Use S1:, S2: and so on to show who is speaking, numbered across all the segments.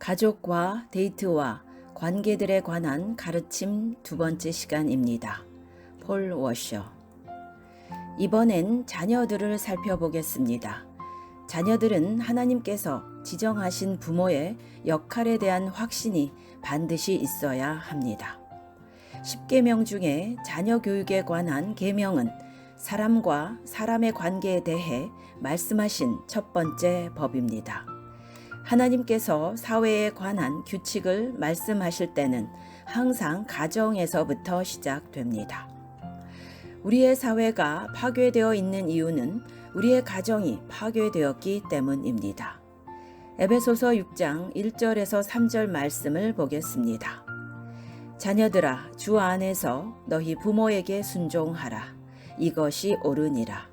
S1: 가족과 데이트와 관계들에 관한 가르침 두 번째 시간입니다. 폴 워셔. 이번엔 자녀들을 살펴보겠습니다. 자녀들은 하나님께서 지정하신 부모의 역할에 대한 확신이 반드시 있어야 합니다. 10계명 중에 자녀 교육에 관한 계명은 사람과 사람의 관계에 대해 말씀하신 첫 번째 법입니다. 하나님께서 사회에 관한 규칙을 말씀하실 때는 항상 가정에서부터 시작됩니다. 우리의 사회가 파괴되어 있는 이유는 우리의 가정이 파괴되었기 때문입니다. 에베소서 6장 1절에서 3절 말씀을 보겠습니다. 자녀들아, 주 안에서 너희 부모에게 순종하라. 이것이 옳으니라.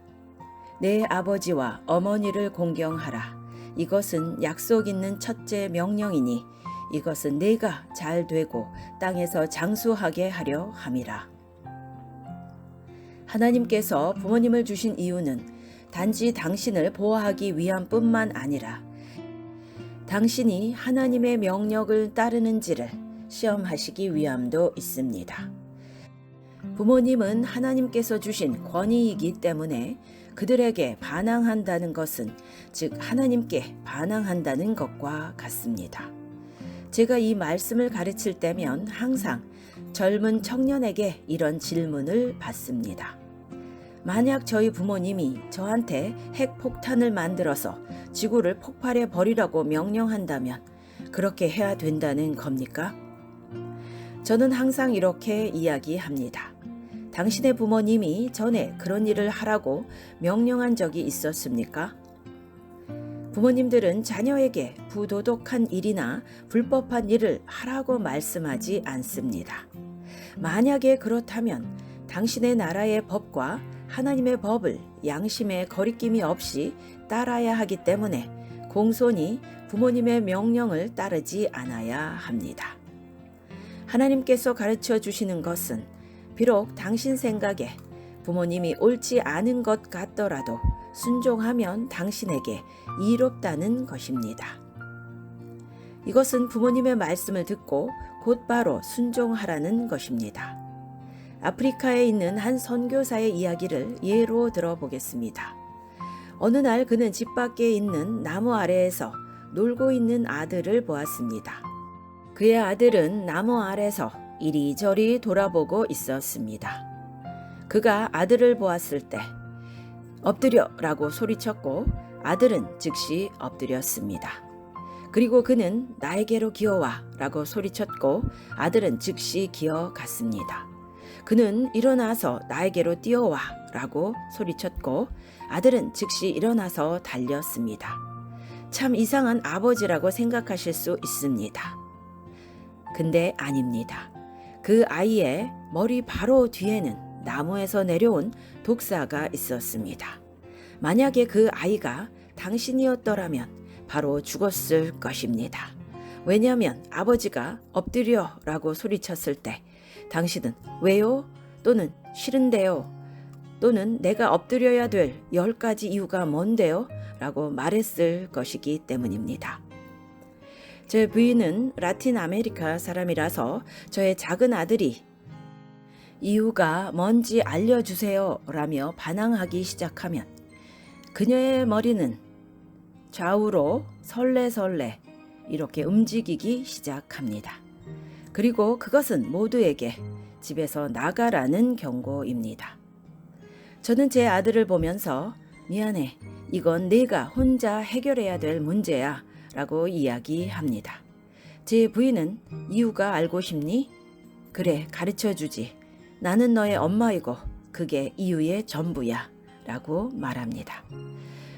S1: 내 아버지와 어머니를 공경하라. 이것은 약속 있는 첫째 명령이니 이것은 내가 잘 되고 땅에서 장수하게 하려 함이라. 하나님께서 부모님을 주신 이유는 단지 당신을 보호하기 위함뿐만 아니라 당신이 하나님의 명령을 따르는지를 시험하시기 위함도 있습니다. 부모님은 하나님께서 주신 권위이기 때문에 그들에게 반항한다는 것은 즉 하나님께 반항한다는 것과 같습니다. 제가 이 말씀을 가르칠 때면 항상 젊은 청년에게 이런 질문을 받습니다. 만약 저희 부모님이 저한테 핵폭탄을 만들어서 지구를 폭발해 버리라고 명령한다면 그렇게 해야 된다는 겁니까? 저는 항상 이렇게 이야기합니다. 당신의 부모님이 전에 그런 일을 하라고 명령한 적이 있었습니까? 부모님들은 자녀에게 부도덕한 일이나 불법한 일을 하라고 말씀하지 않습니다. 만약에 그렇다면 당신의 나라의 법과 하나님의 법을 양심의 거리낌이 없이 따라야 하기 때문에 공손히 부모님의 명령을 따르지 않아야 합니다. 하나님께서 가르쳐 주시는 것은 비록 당신 생각에 부모님이 옳지 않은 것 같더라도 순종하면 당신에게 이롭다는 것입니다. 이것은 부모님의 말씀을 듣고 곧바로 순종하라는 것입니다. 아프리카에 있는 한 선교사의 이야기를 예로 들어보겠습니다. 어느 날 그는 집 밖에 있는 나무 아래에서 놀고 있는 아들을 보았습니다. 그의 아들은 나무 아래서 이리저리 돌아보고 있었습니다. 그가 아들을 보았을 때 엎드려 라고 소리쳤고 아들은 즉시 엎드렸습니다. 그리고 그는 나에게로 기어와 라고 소리쳤고 아들은 즉시 기어갔습니다. 그는 일어나서 나에게로 뛰어와 라고 소리쳤고 아들은 즉시 일어나서 달렸습니다. 참 이상한 아버지라고 생각하실 수 있습니다. 근데 아닙니다. 그 아이의 머리 바로 뒤에는 나무에서 내려온 독사가 있었습니다. 만약에 그 아이가 당신이었더라면 바로 죽었을 것입니다. 왜냐하면 아버지가 엎드려 라고 소리쳤을 때 당신은 왜요? 또는 싫은데요? 또는 내가 엎드려야 될 10가지 이유가 뭔데요? 라고 말했을 것이기 때문입니다. 제 부인은 라틴 아메리카 사람이라서 저의 작은 아들이 이유가 뭔지 알려주세요 라며 반항하기 시작하면 그녀의 머리는 좌우로 설레설레 이렇게 움직이기 시작합니다. 그리고 그것은 모두에게 집에서 나가라는 경고입니다. 저는 제 아들을 보면서 미안해, 이건 네가 혼자 해결해야 될 문제야 라고 이야기합니다. 제 부인은 이유가 알고 싶니? 그래, 가르쳐주지. 나는 너의 엄마이고 그게 이유의 전부야 라고 말합니다.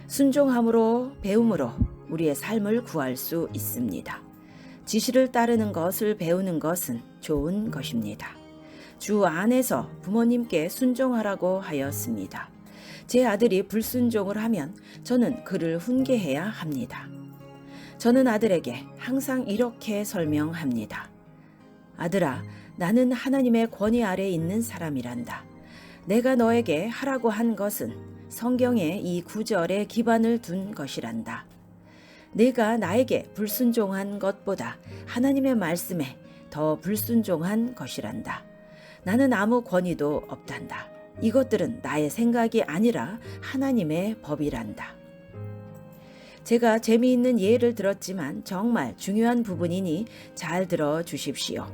S1: 순종함으로 배움으로 우리의 삶을 구할 수 있습니다. 지시를 따르는 것을 배우는 것은 좋은 것입니다. 주 안에서 부모님께 순종하라고 하였습니다. 제 아들이 불순종을 하면 저는 그를 훈계해야 합니다. 저는 아들에게 항상 이렇게 설명합니다. 아들아, 나는 하나님의 권위 아래 있는 사람이란다. 내가 너에게 하라고 한 것은 성경의 이 구절에 기반을 둔 것이란다. 내가 나에게 불순종한 것보다 하나님의 말씀에 더 불순종한 것이란다. 나는 아무 권위도 없단다. 이것들은 나의 생각이 아니라 하나님의 법이란다. 제가 재미있는 예를 들었지만 정말 중요한 부분이니 잘 들어 주십시오.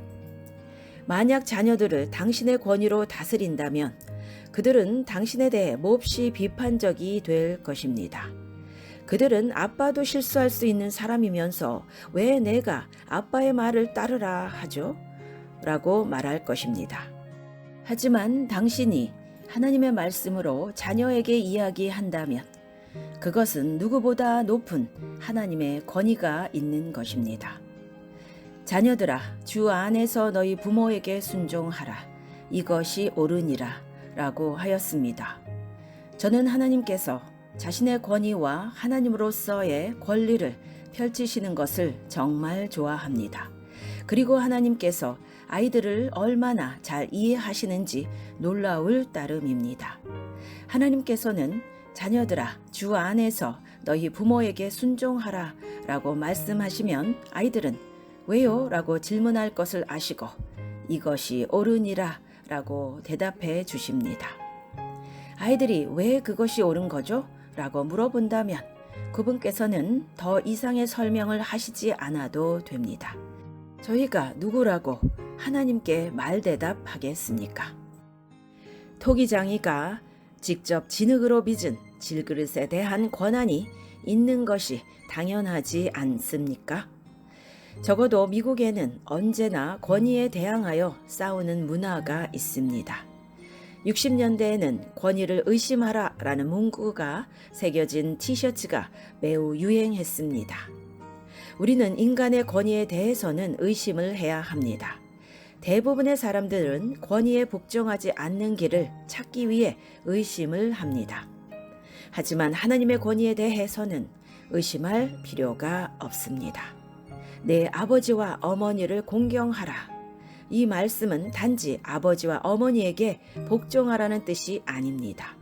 S1: 만약 자녀들을 당신의 권위로 다스린다면 그들은 당신에 대해 몹시 비판적이 될 것입니다. 그들은 아빠도 실수할 수 있는 사람이면서 왜 내가 아빠의 말을 따르라 하죠? 라고 말할 것입니다. 하지만 당신이 하나님의 말씀으로 자녀에게 이야기한다면 그것은 누구보다 높은 하나님의 권위가 있는 것입니다. 자녀들아, 주 안에서 너희 부모에게 순종하라. 이것이 옳으니라 라고 하였습니다. 저는 하나님께서 자신의 권위와 하나님으로서의 권리를 펼치시는 것을 정말 좋아합니다. 그리고 하나님께서 아이들을 얼마나 잘 이해하시는지 놀라울 따름입니다. 하나님께서는 자녀들아, 주 안에서 너희 부모에게 순종하라 라고 말씀하시면 아이들은 왜요? 라고 질문할 것을 아시고 이것이 옳으니라 라고 대답해 주십니다. 아이들이 왜 그것이 옳은 거죠? 라고 물어본다면 그분께서는 더 이상의 설명을 하시지 않아도 됩니다. 저희가 누구라고 하나님께 말대답하겠습니까? 토기장이가 직접 진흙으로 빚은 질그릇에 대한 권한이 있는 것이 당연하지 않습니까? 적어도 미국에는 언제나 권위에 대항하여 싸우는 문화가 있습니다. 60년대에는 권위를 의심하라 라는 문구가 새겨진 티셔츠가 매우 유행했습니다. 우리는 인간의 권위에 대해서는 의심을 해야 합니다. 대부분의 사람들은 권위에 복종하지 않는 길을 찾기 위해 의심을 합니다. 하지만 하나님의 권위에 대해서는 의심할 필요가 없습니다. 내 아버지와 어머니를 공경하라. 이 말씀은 단지 아버지와 어머니에게 복종하라는 뜻이 아닙니다.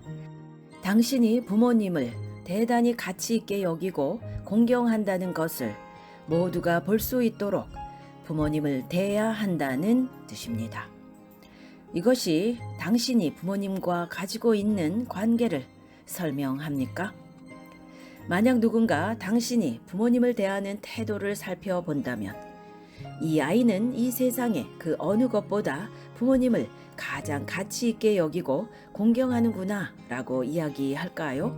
S1: 당신이 부모님을 대단히 가치 있게 여기고 공경한다는 것을 모두가 볼 수 있도록 부모님을 대해야 한다는 뜻입니다. 이것이 당신이 부모님과 가지고 있는 관계를 설명합니까? 만약 누군가 당신이 부모님을 대하는 태도를 살펴본다면 이 아이는 이 세상의 그 어느 것보다 부모님을 가장 가치 있게 여기고 공경하는구나 라고 이야기할까요?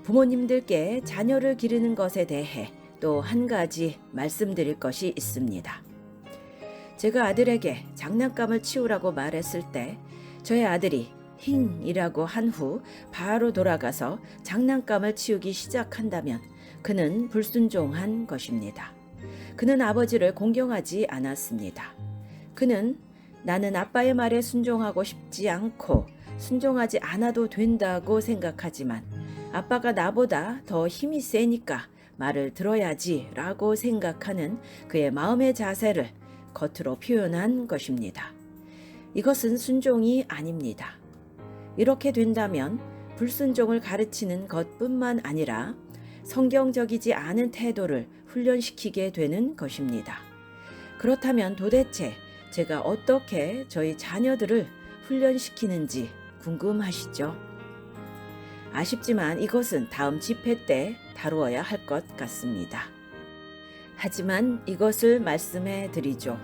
S1: 부모님들께 자녀를 기르는 것에 대해 또 한 가지 말씀드릴 것이 있습니다. 제가 아들에게 장난감을 치우라고 말했을 때 저의 아들이 힝이라고 한 후 바로 돌아가서 장난감을 치우기 시작한다면 그는 불순종한 것입니다. 그는 아버지를 공경하지 않았습니다. 그는 나는 아빠의 말에 순종하고 싶지 않고 순종하지 않아도 된다고 생각하지만 아빠가 나보다 더 힘이 세니까 말을 들어야지 라고 생각하는 그의 마음의 자세를 겉으로 표현한 것입니다. 이것은 순종이 아닙니다. 이렇게 된다면 불순종을 가르치는 것뿐만 아니라 성경적이지 않은 태도를 훈련시키게 되는 것입니다. 그렇다면 도대체 제가 어떻게 저희 자녀들을 훈련시키는지 궁금하시죠? 아쉽지만 이것은 다음 집회 때 다루어야 할 것 같습니다. 하지만 이것을 말씀해 드리죠.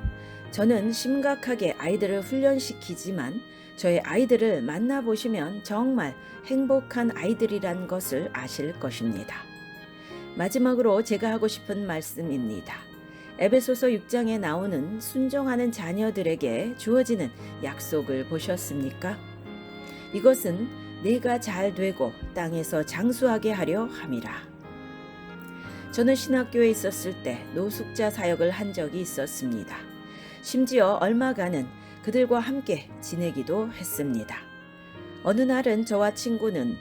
S1: 저는 심각하게 아이들을 훈련시키지만 저의 아이들을 만나보시면 정말 행복한 아이들이란 것을 아실 것입니다. 마지막으로 제가 하고 싶은 말씀입니다. 에베소서 6장에 나오는 순종하는 자녀들에게 주어지는 약속을 보셨습니까? 이것은 내가 잘 되고 땅에서 장수하게 하려 함이라. 저는 신학교에 있었을 때 노숙자 사역을 한 적이 있었습니다. 심지어 얼마간은 그들과 함께 지내기도 했습니다. 어느 날은 저와 친구는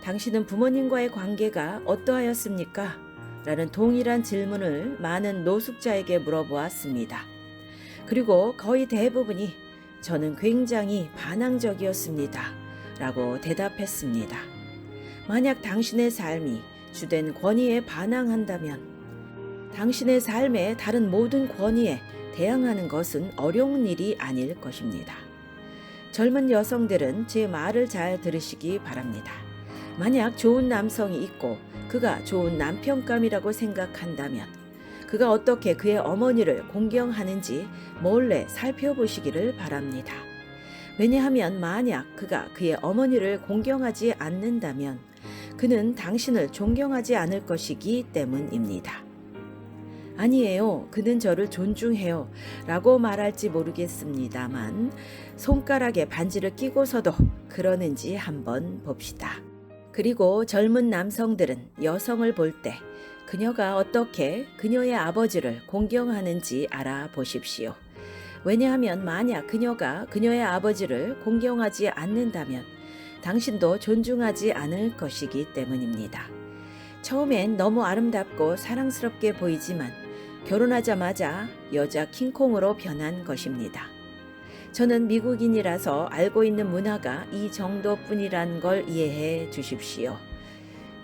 S1: 당신은 부모님과의 관계가 어떠하였습니까? 라는 동일한 질문을 많은 노숙자에게 물어보았습니다. 그리고 거의 대부분이 저는 굉장히 반항적이었습니다. 라고 대답했습니다. 만약 당신의 삶이 주된 권위에 반항한다면 당신의 삶의 다른 모든 권위에 대항하는 것은 어려운 일이 아닐 것입니다. 젊은 여성들은 제 말을 잘 들으시기 바랍니다. 만약 좋은 남성이 있고 그가 좋은 남편감이라고 생각한다면 그가 어떻게 그의 어머니를 공경하는지 몰래 살펴보시기를 바랍니다. 왜냐하면 만약 그가 그의 어머니를 공경하지 않는다면 그는 당신을 존경하지 않을 것이기 때문입니다. 아니에요. 그는 저를 존중해요. 라고 말할지 모르겠습니다만 손가락에 반지를 끼고서도 그러는지 한번 봅시다. 그리고 젊은 남성들은 여성을 볼 때 그녀가 어떻게 그녀의 아버지를 공경하는지 알아보십시오. 왜냐하면 만약 그녀가 그녀의 아버지를 공경하지 않는다면 당신도 존중하지 않을 것이기 때문입니다. 처음엔 너무 아름답고 사랑스럽게 보이지만 결혼하자마자 여자 킹콩으로 변한 것입니다. 저는 미국인이라서 알고 있는 문화가 이 정도뿐이란 걸 이해해 주십시오.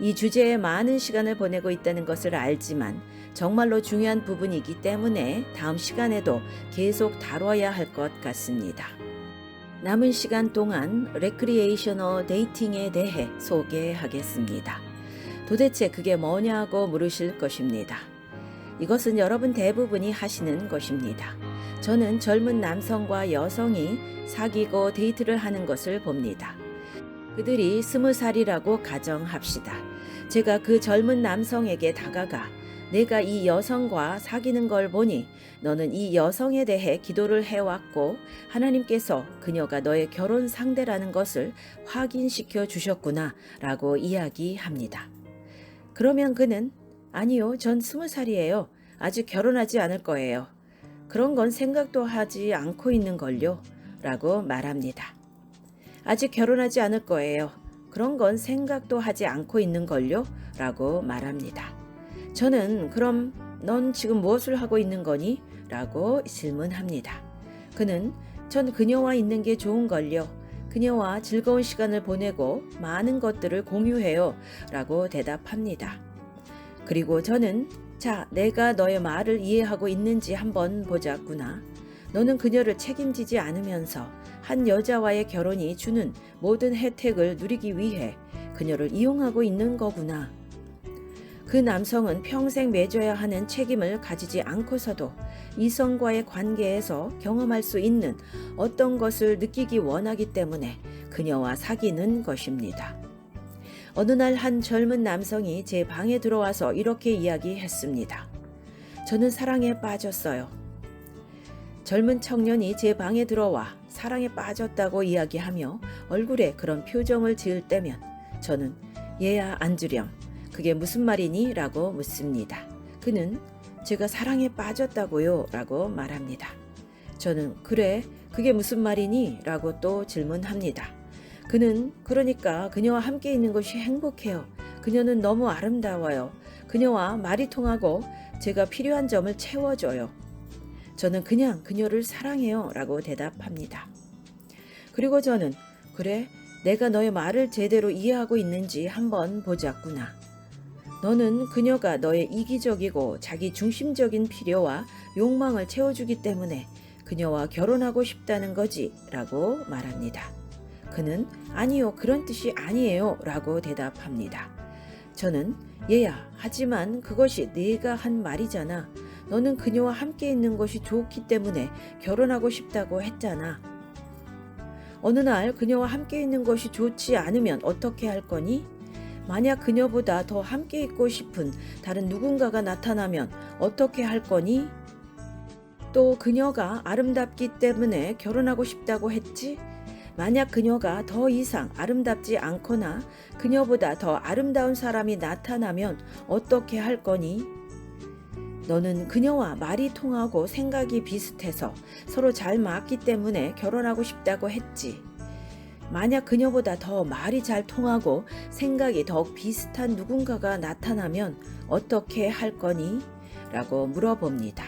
S1: 이 주제에 많은 시간을 보내고 있다는 것을 알지만 정말로 중요한 부분이기 때문에 다음 시간에도 계속 다뤄야 할 것 같습니다. 남은 시간 동안 레크리에이셔널 데이팅에 대해 소개하겠습니다. 도대체 그게 뭐냐고 물으실 것입니다. 이것은 여러분 대부분이 하시는 것입니다. 저는 젊은 남성과 여성이 사귀고 데이트를 하는 것을 봅니다. 그들이 20살이라고 가정합시다. 제가 그 젊은 남성에게 다가가 내가 이 여성과 사귀는 걸 보니 너는 이 여성에 대해 기도를 해왔고 하나님께서 그녀가 너의 결혼 상대라는 것을 확인시켜 주셨구나 라고 이야기합니다. 그러면 그는 아니요, 전 20살이에요. 아직 결혼하지 않을 거예요. 그런 건 생각도 하지 않고 있는 걸요. 라고 말합니다. 아직 결혼하지 않을 거예요. 그런 건 생각도 하지 않고 있는 걸요. 라고 말합니다. 저는 그럼 넌 지금 무엇을 하고 있는 거니? 라고 질문합니다. 그는 전 그녀와 있는 게 좋은 걸요. 그녀와 즐거운 시간을 보내고 많은 것들을 공유해요. 라고 대답합니다. 그리고 저는 자, 내가 너의 말을 이해하고 있는지 한번 보자꾸나. 너는 그녀를 책임지지 않으면서 한 여자와의 결혼이 주는 모든 혜택을 누리기 위해 그녀를 이용하고 있는 거구나. 그 남성은 평생 맺어야 하는 책임을 가지지 않고서도 이성과의 관계에서 경험할 수 있는 어떤 것을 느끼기 원하기 때문에 그녀와 사귀는 것입니다. 어느 날 한 젊은 남성이 제 방에 들어와서 이렇게 이야기했습니다. 저는 사랑에 빠졌어요. 젊은 청년이 제 방에 들어와 사랑에 빠졌다고 이야기하며 얼굴에 그런 표정을 지을 때면 저는 얘야 앉으렴. 그게 무슨 말이니? 라고 묻습니다. 그는 제가 사랑에 빠졌다고요? 라고 말합니다. 저는 그래? 그게 무슨 말이니? 라고 또 질문합니다. 그는 그러니까 그녀와 함께 있는 것이 행복해요. 그녀는 너무 아름다워요. 그녀와 말이 통하고 제가 필요한 점을 채워줘요. 저는 그냥 그녀를 사랑해요. 라고 대답합니다. 그리고 저는 그래? 내가 너의 말을 제대로 이해하고 있는지 한번 보자꾸나. 너는 그녀가 너의 이기적이고 자기 중심적인 필요와 욕망을 채워주기 때문에 그녀와 결혼하고 싶다는 거지 라고 말합니다. 그는 아니요, 그런 뜻이 아니에요 라고 대답합니다. 저는 얘야, 하지만 그것이 네가 한 말이잖아. 너는 그녀와 함께 있는 것이 좋기 때문에 결혼하고 싶다고 했잖아. 어느 날 그녀와 함께 있는 것이 좋지 않으면 어떻게 할 거니? 만약 그녀보다 더 함께 있고 싶은 다른 누군가가 나타나면 어떻게 할 거니? 또 그녀가 아름답기 때문에 결혼하고 싶다고 했지? 만약 그녀가 더 이상 아름답지 않거나 그녀보다 더 아름다운 사람이 나타나면 어떻게 할 거니? 너는 그녀와 말이 통하고 생각이 비슷해서 서로 잘 맞기 때문에 결혼하고 싶다고 했지. 만약 그녀보다 더 말이 잘 통하고 생각이 더욱 비슷한 누군가가 나타나면 어떻게 할 거니? 라고 물어봅니다.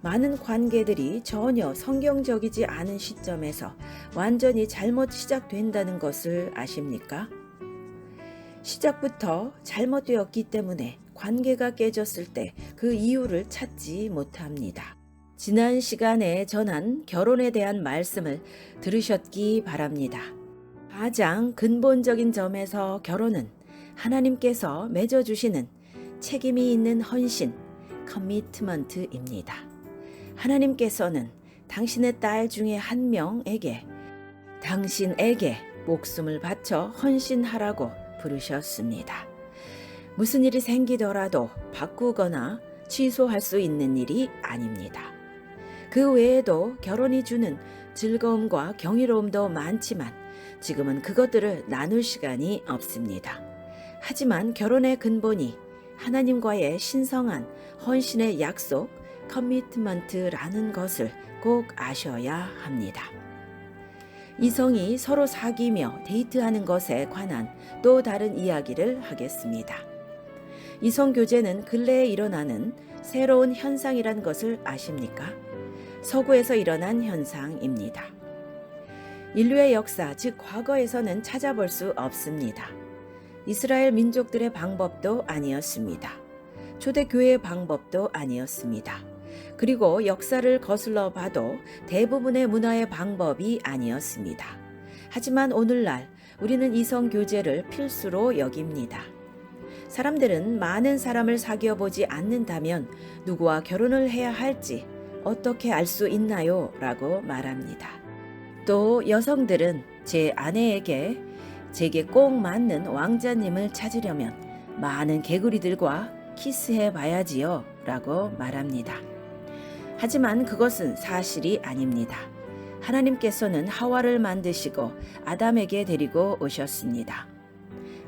S1: 많은 관계들이 전혀 성경적이지 않은 시점에서 완전히 잘못 시작된다는 것을 아십니까? 시작부터 잘못되었기 때문에 관계가 깨졌을 때 그 이유를 찾지 못합니다. 지난 시간에 전한 결혼에 대한 말씀을 들으셨기 바랍니다. 가장 근본적인 점에서 결혼은 하나님께서 맺어주시는 책임이 있는 헌신, 커미트먼트입니다. 하나님께서는 당신의 딸 중에 한 명에게 당신에게 목숨을 바쳐 헌신하라고 부르셨습니다. 무슨 일이 생기더라도 바꾸거나 취소할 수 있는 일이 아닙니다. 그 외에도 결혼이 주는 즐거움과 경이로움도 많지만 지금은 그것들을 나눌 시간이 없습니다. 하지만 결혼의 근본이 하나님과의 신성한 헌신의 약속, 커미트먼트라는 것을 꼭 아셔야 합니다. 이성이 서로 사귀며 데이트하는 것에 관한 또 다른 이야기를 하겠습니다. 이성교제는 근래에 일어나는 새로운 현상이란 것을 아십니까? 서구에서 일어난 현상입니다. 인류의 역사, 즉 과거에서는 찾아볼 수 없습니다. 이스라엘 민족들의 방법도 아니었습니다. 초대교회의 방법도 아니었습니다. 그리고 역사를 거슬러 봐도 대부분의 문화의 방법이 아니었습니다. 하지만 오늘날 우리는 이성교제를 필수로 여깁니다. 사람들은 많은 사람을 사귀어 보지 않는다면 누구와 결혼을 해야 할지 어떻게 알 수 있나요? 라고 말합니다. 또 여성들은 제 아내에게 제게 꼭 맞는 왕자님을 찾으려면 많은 개구리들과 키스해 봐야지요 라고 말합니다. 하지만 그것은 사실이 아닙니다. 하나님께서는 하와를 만드시고 아담에게 데리고 오셨습니다.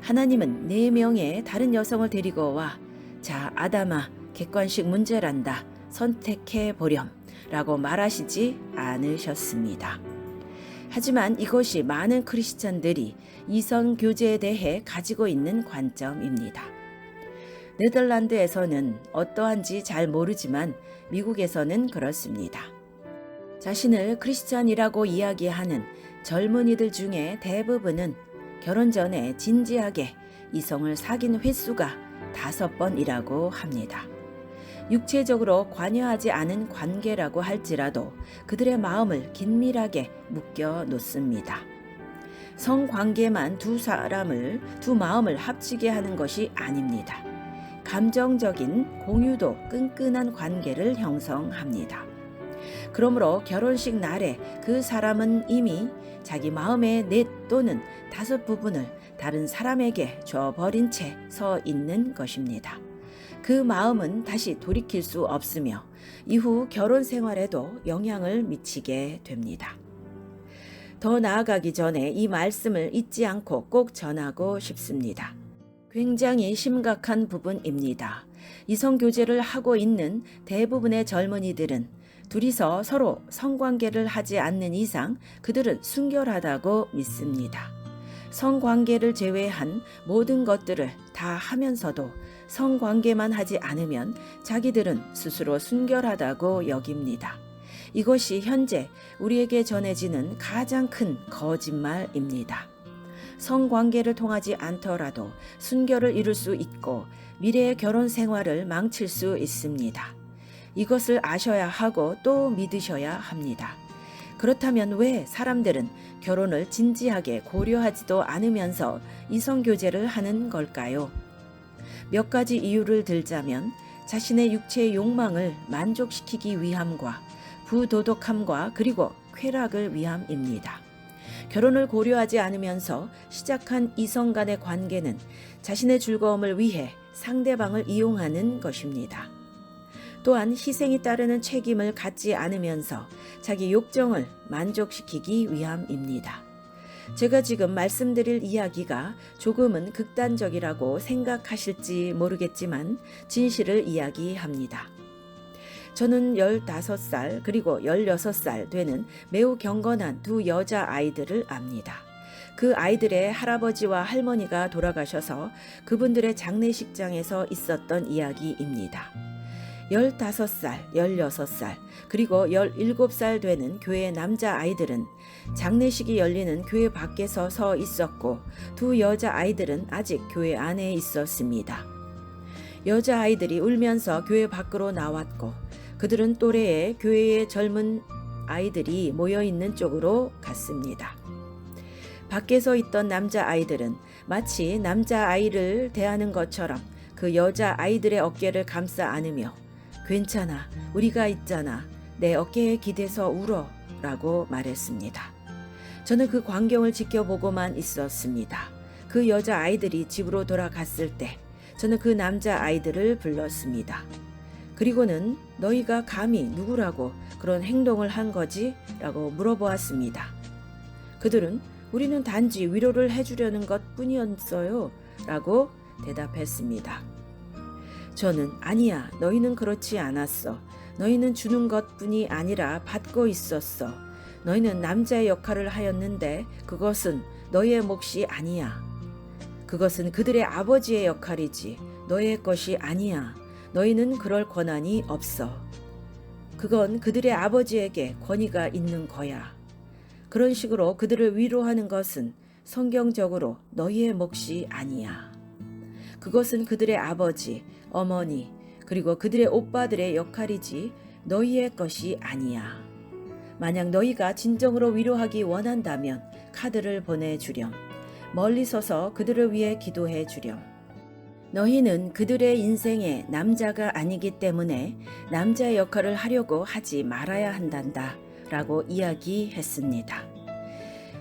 S1: 하나님은 4명의 다른 여성을 데리고 와 자 아담아 객관식 문제란다 선택해 보렴 라고 말하시지 않으셨습니다. 하지만 이것이 많은 크리스천들이 이성교제에 대해 가지고 있는 관점입니다. 네덜란드에서는 어떠한지 잘 모르지만 미국에서는 그렇습니다. 자신을 크리스천이라고 이야기하는 젊은이들 중에 대부분은 결혼 전에 진지하게 이성을 사귄 횟수가 5번이라고 합니다. 육체적으로 관여하지 않은 관계라고 할지라도 그들의 마음을 긴밀하게 묶여 놓습니다. 성관계만 두 마음을 합치게 하는 것이 아닙니다. 감정적인 공유도 끈끈한 관계를 형성합니다. 그러므로 결혼식 날에 그 사람은 이미 자기 마음의 넷 또는 5 부분을 다른 사람에게 줘버린 채 서 있는 것입니다. 그 마음은 다시 돌이킬 수 없으며 이후 결혼 생활에도 영향을 미치게 됩니다. 더 나아가기 전에 이 말씀을 잊지 않고 꼭 전하고 싶습니다. 굉장히 심각한 부분입니다. 이성교제를 하고 있는 대부분의 젊은이들은 둘이서 서로 성관계를 하지 않는 이상 그들은 순결하다고 믿습니다. 성관계를 제외한 모든 것들을 다 하면서도 성관계만 하지 않으면 자기들은 스스로 순결하다고 여깁니다. 이것이 현재 우리에게 전해지는 가장 큰 거짓말입니다. 성관계를 통하지 않더라도 순결을 이룰 수 있고 미래의 결혼 생활을 망칠 수 있습니다. 이것을 아셔야 하고 또 믿으셔야 합니다. 그렇다면 왜 사람들은 결혼을 진지하게 고려하지도 않으면서 이성교제를 하는 걸까요? 몇 가지 이유를 들자면 자신의 육체의 욕망을 만족시키기 위함과 부도덕함과 그리고 쾌락을 위함입니다. 결혼을 고려하지 않으면서 시작한 이성 간의 관계는 자신의 즐거움을 위해 상대방을 이용하는 것입니다. 또한 희생이 따르는 책임을 갖지 않으면서 자기 욕정을 만족시키기 위함입니다. 제가 지금 말씀드릴 이야기가 조금은 극단적이라고 생각하실지 모르겠지만 진실을 이야기합니다. 저는 15살 그리고 16살 되는 매우 경건한 2 여자아이들을 압니다. 그 아이들의 할아버지와 할머니가 돌아가셔서 그분들의 장례식장에서 있었던 이야기입니다. 15살, 16살, 그리고 17살 되는 교회 남자아이들은 장례식이 열리는 교회 밖에서 서 있었고 두 여자아이들은 아직 교회 안에 있었습니다. 여자아이들이 울면서 교회 밖으로 나왔고 그들은 또래의 교회의 젊은 아이들이 모여있는 쪽으로 갔습니다. 밖에서 있던 남자아이들은 마치 남자아이를 대하는 것처럼 그 여자아이들의 어깨를 감싸 안으며 괜찮아, 우리가 있잖아, 내 어깨에 기대서 울어 라고 말했습니다. 저는 그 광경을 지켜보고만 있었습니다. 그 여자아이들이 집으로 돌아갔을 때 저는 그 남자아이들을 불렀습니다. 그리고는 너희가 감히 누구라고 그런 행동을 한 거지? 라고 물어보았습니다. 그들은 우리는 단지 위로를 해주려는 것 뿐이었어요 라고 대답했습니다. 저는 아니야, 너희는 그렇지 않았어. 너희는 주는 것뿐이 아니라 받고 있었어. 너희는 남자의 역할을 하였는데 그것은 너희의 몫이 아니야. 그것은 그들의 아버지의 역할이지 너희의 것이 아니야. 너희는 그럴 권한이 없어. 그건 그들의 아버지에게 권위가 있는 거야. 그런 식으로 그들을 위로하는 것은 성경적으로 너희의 몫이 아니야. 그것은 그들의 아버지, 어머니, 그리고 그들의 오빠들의 역할이지 너희의 것이 아니야. 만약 너희가 진정으로 위로하기 원한다면 카드를 보내주렴. 멀리 서서 그들을 위해 기도해 주렴. 너희는 그들의 인생에 남자가 아니기 때문에 남자의 역할을 하려고 하지 말아야 한단다 라고 이야기했습니다.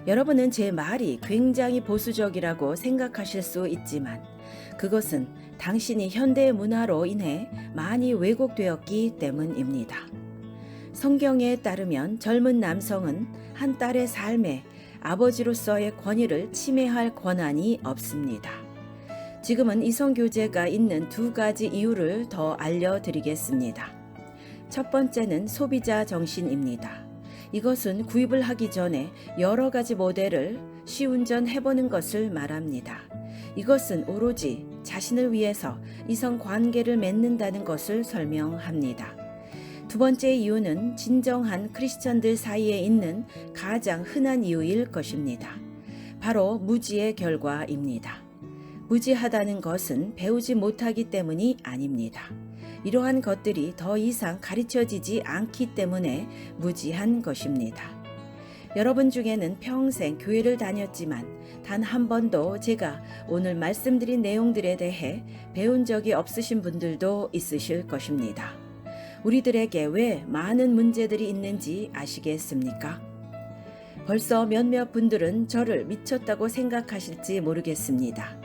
S1: 여러분은 제 말이 굉장히 보수적이라고 생각하실 수 있지만 그것은 당신이 현대 문화로 인해 많이 왜곡되었기 때문입니다. 성경에 따르면 젊은 남성은 한 딸의 삶에 아버지로서의 권위를 침해할 권한이 없습니다. 지금은 이성교제가 있는 두 가지 이유를 더 알려드리겠습니다. 첫 번째는 소비자 정신입니다. 이것은 구입을 하기 전에 여러 가지 모델을 시운전 해보는 것을 말합니다. 이것은 오로지 자신을 위해서 이성 관계를 맺는다는 것을 설명합니다. 두 번째 이유는 진정한 크리스천들 사이에 있는 가장 흔한 이유일 것입니다. 바로 무지의 결과입니다. 무지하다는 것은 배우지 못하기 때문이 아닙니다. 이러한 것들이 더 이상 가르쳐지지 않기 때문에 무지한 것입니다. 여러분 중에는 평생 교회를 다녔지만 단 한 번도 제가 오늘 말씀드린 내용들에 대해 배운 적이 없으신 분들도 있으실 것입니다. 우리들에게 왜 많은 문제들이 있는지 아시겠습니까? 벌써 몇몇 분들은 저를 미쳤다고 생각하실지 모르겠습니다.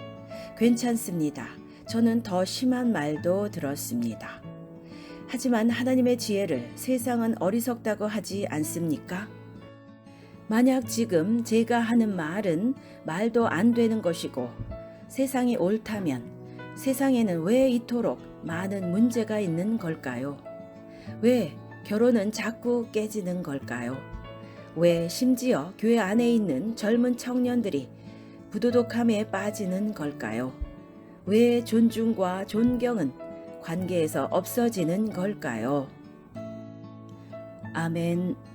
S1: 괜찮습니다. 저는 더 심한 말도 들었습니다. 하지만 하나님의 지혜를 세상은 어리석다고 하지 않습니까? 만약 지금 제가 하는 말은 말도 안 되는 것이고 세상이 옳다면 세상에는 왜 이토록 많은 문제가 있는 걸까요? 왜 결혼은 자꾸 깨지는 걸까요? 왜 심지어 교회 안에 있는 젊은 청년들이 부도덕함에 빠지는 걸까요? 왜 존중과 존경은 관계에서 없어지는 걸까요? 아멘.